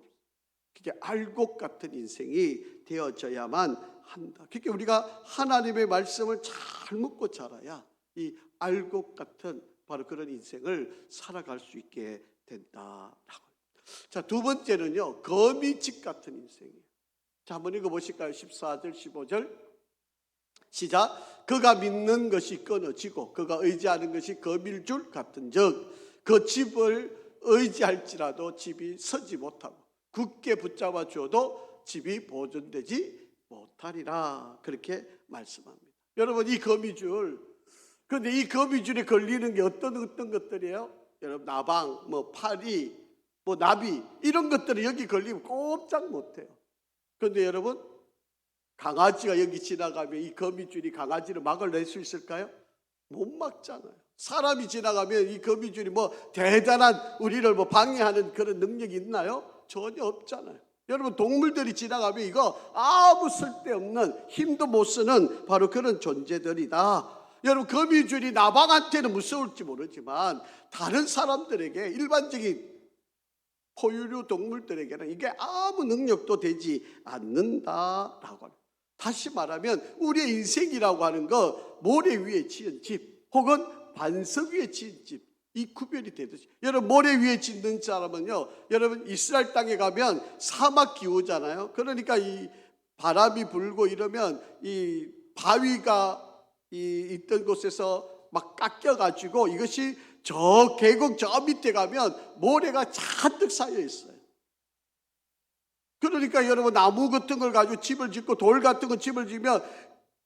그게 알곡 같은 인생이 되어져야만 한다. 그러니까 우리가 하나님의 말씀을 잘 묻고 자라야 이 알곡 같은 바로 그런 인생을 살아갈 수 있게 된다라고. 자, 두 번째는요, 거미집 같은 인생이에요. 자, 한번 읽어보실까요? 14절, 15절. 시작. 그가 믿는 것이 끊어지고 그가 의지하는 것이 거밀줄 같은즉 그 집을 의지할지라도 집이 서지 못하고 굳게 붙잡아 주어도 집이 보존되지 못하리라. 그렇게 말씀합니다. 여러분, 이 거미줄, 그런데 이 거미줄에 걸리는 게 어떤 것들이에요? 여러분, 나방, 파리, 나비 이런 것들이 여기 걸리면 꼼짝 못해요. 그런데 여러분, 강아지가 여기 지나가면 이 거미줄이 강아지를 막아낼 수 있을까요? 못 막잖아요. 사람이 지나가면 이 거미줄이 대단한 우리를 방해하는 그런 능력이 있나요? 전혀 없잖아요. 여러분, 동물들이 지나가면 이거 아무 쓸데없는 힘도 못 쓰는 바로 그런 존재들이다. 여러분, 거미줄이 나방한테는 무서울지 모르지만 다른 사람들에게, 일반적인 포유류 동물들에게는 이게 아무 능력도 되지 않는다라고 합니다. 다시 말하면 우리의 인생이라고 하는 거 모래 위에 지은 집 혹은 반석 위에 지은 집, 이 구별이 되듯이, 여러분, 모래 위에 짓는 사람은요, 여러분, 이스라엘 땅에 가면 사막 기후잖아요. 그러니까 이 바람이 불고 이러면 이 바위가 있던 곳에서 막 깎여가지고 이것이 저 계곡 저 밑에 가면 모래가 잔뜩 쌓여 있어요. 그러니까 여러분, 나무 같은 걸 가지고 집을 짓고 돌 같은 거 집을 지면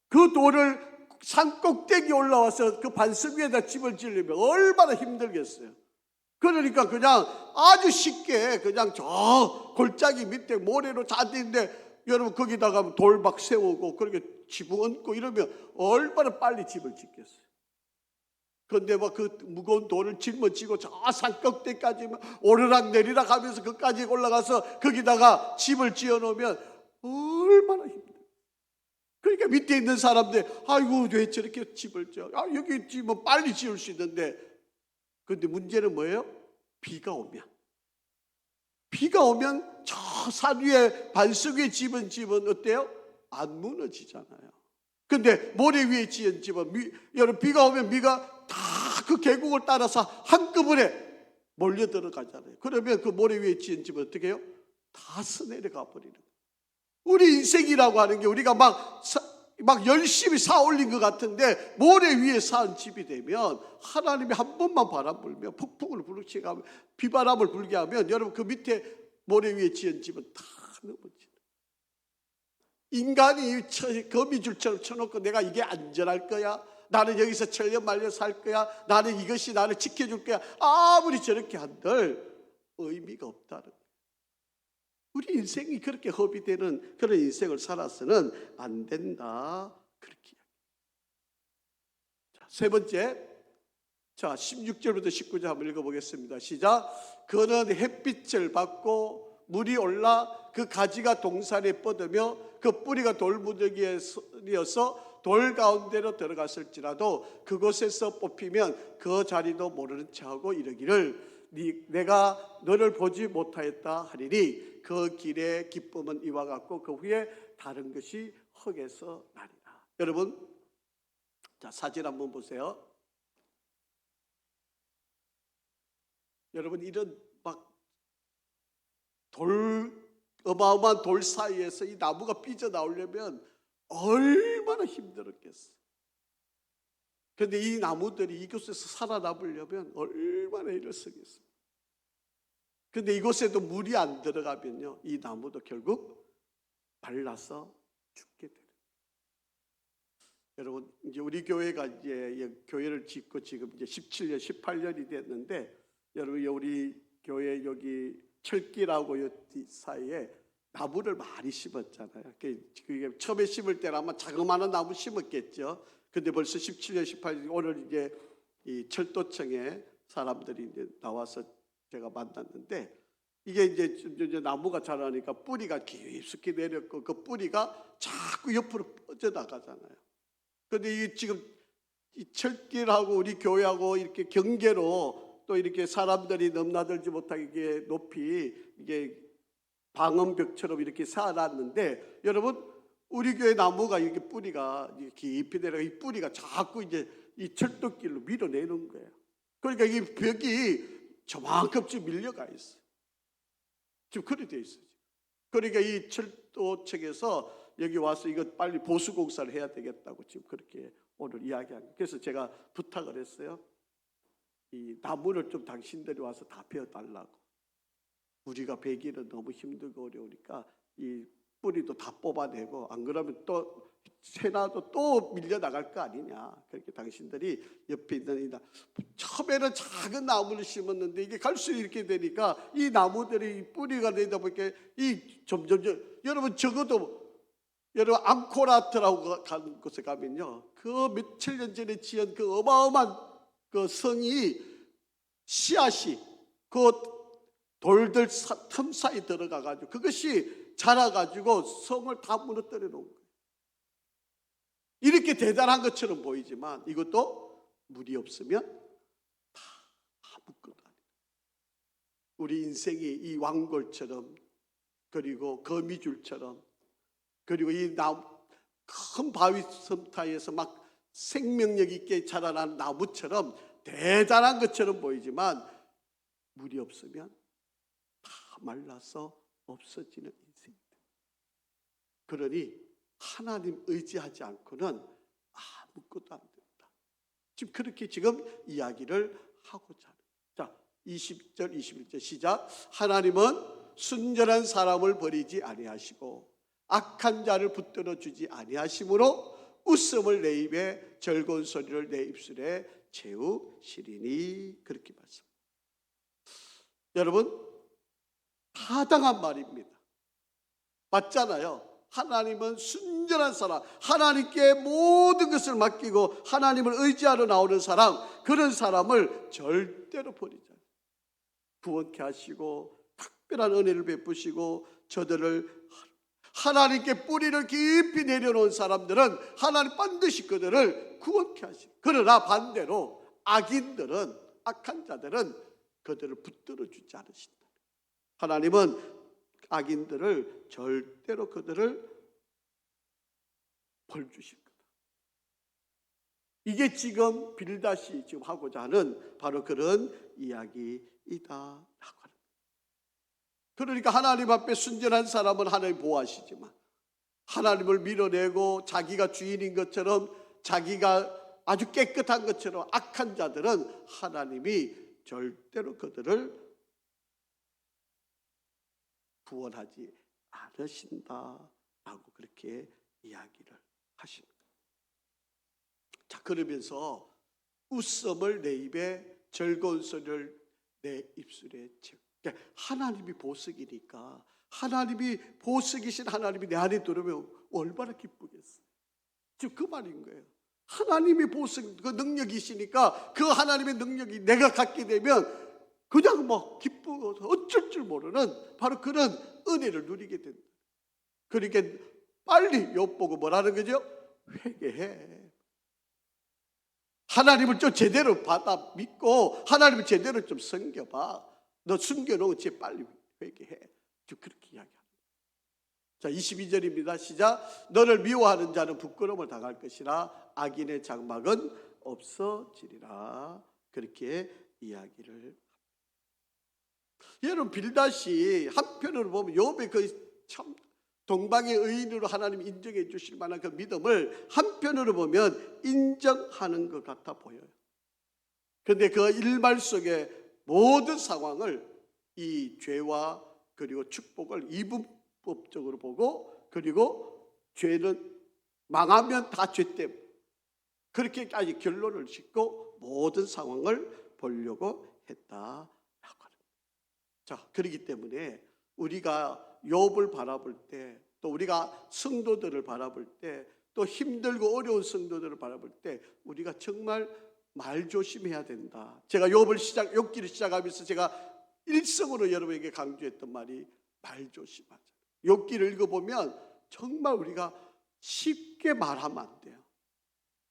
그 돌을 산 꼭대기 올라와서 그 반석 위에다 집을 지으려면 얼마나 힘들겠어요. 그러니까 그냥 아주 쉽게 그냥 저 골짜기 밑에 모래로 잔디인데 여러분, 거기다가 돌 막 세우고 그렇게 지붕 얹고 이러면 얼마나 빨리 집을 짓겠어요. 그런데 그 무거운 돌을 짊어지고 저 산 꼭대기까지 오르락 내리락 하면서 그까지 올라가서 거기다가 집을 지어 놓으면 얼마나 힘들어요. 그러니까 밑에 있는 사람들, 아이고 왜 저렇게 집을 지어? 여기 지면 빨리 지을 수 있는데. 그런데 문제는 뭐예요? 비가 오면 저 산 위에 반석 위에 지은 집은 어때요? 안 무너지잖아요. 근데 모래 위에 지은 집은 여러분, 비가 오면 비가 다 그 계곡을 따라서 한꺼번에 몰려 들어가잖아요. 그러면 그 모래 위에 지은 집은 어떻게 해요? 다 스내려가 버리는 거예요. 우리 인생이라고 하는 게 우리가 막 열심히 쌓아 올린 것 같은데 모래 위에 쌓은 집이 되면 하나님이 한 번만 바람 불면, 폭풍을 불게 하면, 비바람을 불게 하면 여러분, 그 밑에 모래 위에 지은 집은 다 넘어지는. 인간이 거미줄처럼 쳐놓고 내가 이게 안전할 거야, 나는 여기서 천년 말려 살 거야, 나는 이것이 나를 지켜줄 거야, 아무리 저렇게 한들 의미가 없다는 거예요. 우리 인생이 그렇게 허비되는 그런 인생을 살아서는 안 된다, 그렇게. 자, 세 번째, 자 16절부터 19절 한번 읽어보겠습니다. 시작. 그는 햇빛을 받고 물이 올라 그 가지가 동산에 뻗으며 그 뿌리가 돌무더기에서 돌 가운데로 들어갔을지라도 그곳에서 뽑히면 그 자리도 모르는 척하고 이르기를 내가 너를 보지 못하였다 하리니 그 길의 기쁨은 이와 같고 그 후에 다른 것이 흙에서 나리라. 여러분, 자 사진 한번 보세요. 여러분, 이런 어마어마한 돌 사이에서 이 나무가 삐져나오려면 얼마나 힘들었겠어요. 그런데 이 나무들이 이곳에서 살아남으려면 얼마나 일을 쓰겠어요. 그런데 이곳에도 물이 안 들어가면요, 이 나무도 결국 말라서 죽게 돼요. 여러분, 이제 우리 교회가 이제 교회를 짓고 지금 이제 17년, 18년이 됐는데, 여러분, 우리 교회 여기 철길하고 이 사이에 나무를 많이 심었잖아요. 그게 처음에 심을 때는 아마 자그마한 나무 심었겠죠. 근데 벌써 17년, 18년, 오늘 이제 이 철도청에 사람들이 이제 나와서 제가 만났는데, 이게 이제 나무가 자라니까 뿌리가 깊숙이 내렸고 그 뿌리가 자꾸 옆으로 뻗어나가잖아요. 근데 지금 이 철길하고 우리 교회하고 이렇게 경계로 또 이렇게 사람들이 넘나들지 못하게 높이 이게 방음벽처럼 이렇게 쌓아놨는데, 여러분 우리 교회 나무가 이렇게 뿌리가 깊이 내려가 이 뿌리가 자꾸 이제 이 철도길로 밀어내는 거예요. 그러니까 이 벽이 저만큼쯤 밀려가 있어요. 지금 그렇게 돼 있어요. 그러니까 이 철도 측에서 여기 와서 이거 빨리 보수 공사를 해야 되겠다고 지금 그렇게 오늘 이야기합니다. 그래서 제가 부탁을 했어요. 이 나무를 좀 당신들이 와서 다 베어달라고. 우리가 베기는 너무 힘들고 어려우니까 이 뿌리도 다 뽑아내고, 안 그러면 또 새나도 또 밀려나갈 거 아니냐. 그렇게 당신들이 옆에 있는 이 처음에는 작은 나무를 심었는데 이게 갈수록 이렇게 되니까 이 나무들이 뿌리가 되다 보니까 이 점점 여러분 적어도 여러분 앙코라트라고 가는 곳에 가면요, 그 며칠 년 전에 지은 그 어마어마한 그 성이 씨앗이 그 돌들 틈 사이 들어가 가지고 그것이 자라 가지고 성을 다 무너뜨려 놓은 거예요. 이렇게 대단한 것처럼 보이지만 이것도 물이 없으면 다 아무것도 아니에요. 우리 인생이 이 왕골처럼, 그리고 거미줄처럼, 그리고 이 큰 바위 섬타에서 막 생명력 있게 자라난 나무처럼 대단한 것처럼 보이지만 물이 없으면 다 말라서 없어지는 인생입니다. 그러니 하나님 의지하지 않고는 아무것도 안 된다. 지금 그렇게 지금 이야기를 하고자 합니다. 자, 20절 21절 시작. 하나님은 순전한 사람을 버리지 아니하시고 악한 자를 붙들어 주지 아니하심으로 웃음을 내 입에 즐거운 소리를 내 입술에 채우시리니. 그렇게 말씀합니다. 여러분 타당한 말입니다. 맞잖아요. 하나님은 순전한 사람, 하나님께 모든 것을 맡기고 하나님을 의지하러 나오는 사람, 그런 사람을 절대로 버리지 않아요. 구원케 하시고 특별한 은혜를 베푸시고 저들을 하나님께 뿌리를 깊이 내려놓은 사람들은 하나님 반드시 그들을 구원케 하시고, 그러나 반대로 악인들은, 악한 자들은 그들을 붙들어 주지 않으신다. 하나님은 악인들을 절대로 그들을 벌 주실 거다. 이게 지금 빌닷이 지금 하고자 하는 바로 그런 이야기이다. 그러니까 하나님 앞에 순전한 사람은 하나님 보호하시지만 하나님을 밀어내고 자기가 주인인 것처럼, 자기가 아주 깨끗한 것처럼 악한 자들은 하나님이 절대로 그들을 구원하지 않으신다라고 그렇게 이야기를 하십니다. 자, 그러면서 웃음을 내 입에, 즐거운 소리를 내 입술에 채우. 그러니까 하나님이 보석이니까, 하나님이 보석이신 하나님이 내 안에 들어오면 얼마나 기쁘겠어요. 지금 그 말인 거예요. 하나님이 보석, 그 능력이시니까 그 하나님의 능력이 내가 갖게 되면 그냥 막 기쁘고 어쩔 줄 모르는 바로 그런 은혜를 누리게 된다. 그러니까 빨리 엿보고 뭐라는 거죠? 회개해. 하나님을 좀 제대로 받아 믿고 하나님을 제대로 좀 섬겨봐. 너 숨겨놓은 채 빨리 회개해. 좀 그렇게 이야기합니다. 자, 22절입니다. 시작. 너를 미워하는 자는 부끄러움을 당할 것이라 악인의 장막은 없어지리라. 그렇게 이야기를 합니다. 여러분 빌닷이 한편으로 보면 욥의 그 참 동방의 의인으로 하나님 인정해 주실 만한 그 믿음을 한편으로 보면 인정하는 것 같아 보여요. 그런데 그 일말 속에 모든 상황을 이 죄와 그리고 축복을 이분법적으로 보고, 그리고 죄는 망하면 다 죄 때문에 그렇게까지 결론을 짓고 모든 상황을 보려고 했다라고 합니다. 자, 그렇기 때문에 우리가 욥을 바라볼 때, 또 우리가 성도들을 바라볼 때, 또 힘들고 어려운 성도들을 바라볼 때 우리가 정말 말 조심해야 된다. 제가 욥기를 시작하면서 제가 일성으로 여러분에게 강조했던 말이 말 조심하자. 욥기를 읽어보면 정말 우리가 쉽게 말하면 안 돼요.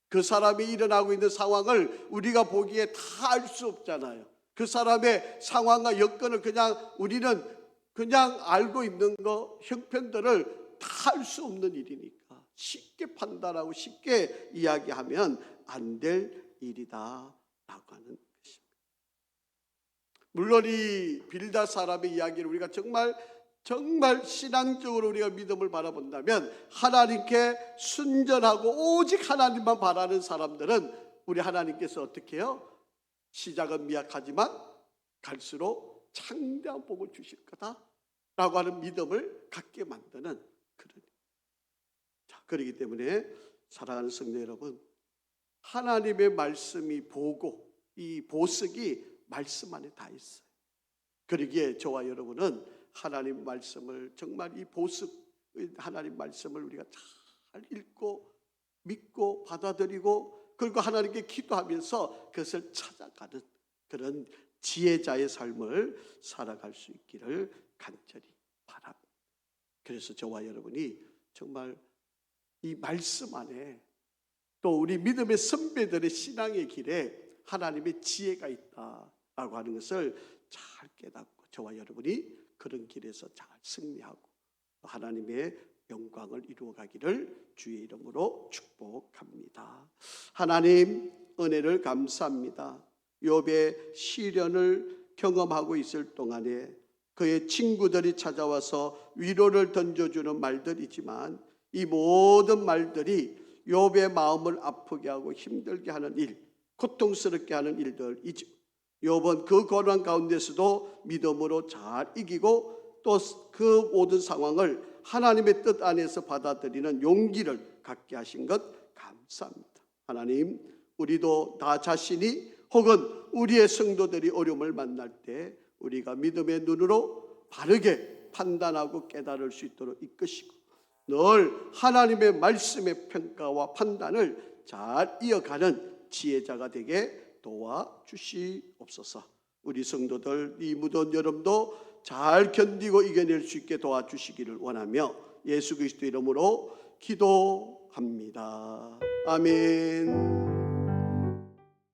그 사람이 일어나고 있는 상황을 우리가 보기에 다 알 수 없잖아요. 그 사람의 상황과 여건을 그냥 우리는 그냥 알고 있는 거 형편들을 다 알 수 없는 일이니까 쉽게 판단하고 쉽게 이야기하면 안 될 일이다 라고 하는 것입니다. 물론 이 빌닷 사람의 이야기를 우리가 정말 신앙적으로 우리가 믿음을 바라본다면 하나님께 순전하고 오직 하나님만 바라는 사람들은 우리 하나님께서 어떻게 해요? 시작은 미약하지만 갈수록 창대한 복을 주실 거다라고 하는 믿음을 갖게 만드는 그런. 자, 그렇기 때문에 사랑하는 성도 여러분, 하나님의 말씀이 보고 이 보석이 말씀 안에 다 있어요. 그러기에 저와 여러분은 하나님 말씀을 정말 이 보석 하나님 말씀을 우리가 잘 읽고 믿고 받아들이고 그리고 하나님께 기도하면서 그것을 찾아가는 그런 지혜자의 삶을 살아갈 수 있기를 간절히 바랍니다. 그래서 저와 여러분이 정말 이 말씀 안에 또 우리 믿음의 선배들의 신앙의 길에 하나님의 지혜가 있다라고 하는 것을 잘 깨닫고 저와 여러분이 그런 길에서 잘 승리하고 하나님의 영광을 이루어가기를 주의 이름으로 축복합니다. 하나님 은혜를 감사합니다. 욥의 시련을 경험하고 있을 동안에 그의 친구들이 찾아와서 위로를 던져주는 말들이지만 이 모든 말들이 욥의 마음을 아프게 하고 힘들게 하는 일, 고통스럽게 하는 일들이죠. 욥은 그 고난 가운데서도 믿음으로 잘 이기고 또 그 모든 상황을 하나님의 뜻 안에서 받아들이는 용기를 갖게 하신 것 감사합니다. 하나님, 우리도 나 자신이 혹은 우리의 성도들이 어려움을 만날 때 우리가 믿음의 눈으로 바르게 판단하고 깨달을 수 있도록 이끄시고 늘 하나님의 말씀의 평가와 판단을 잘 이어가는 지혜자가 되게 도와주시옵소서. 우리 성도들 이 무더운 여름도 잘 견디고 이겨낼 수 있게 도와주시기를 원하며 예수 그리스도 이름으로 기도합니다. 아멘.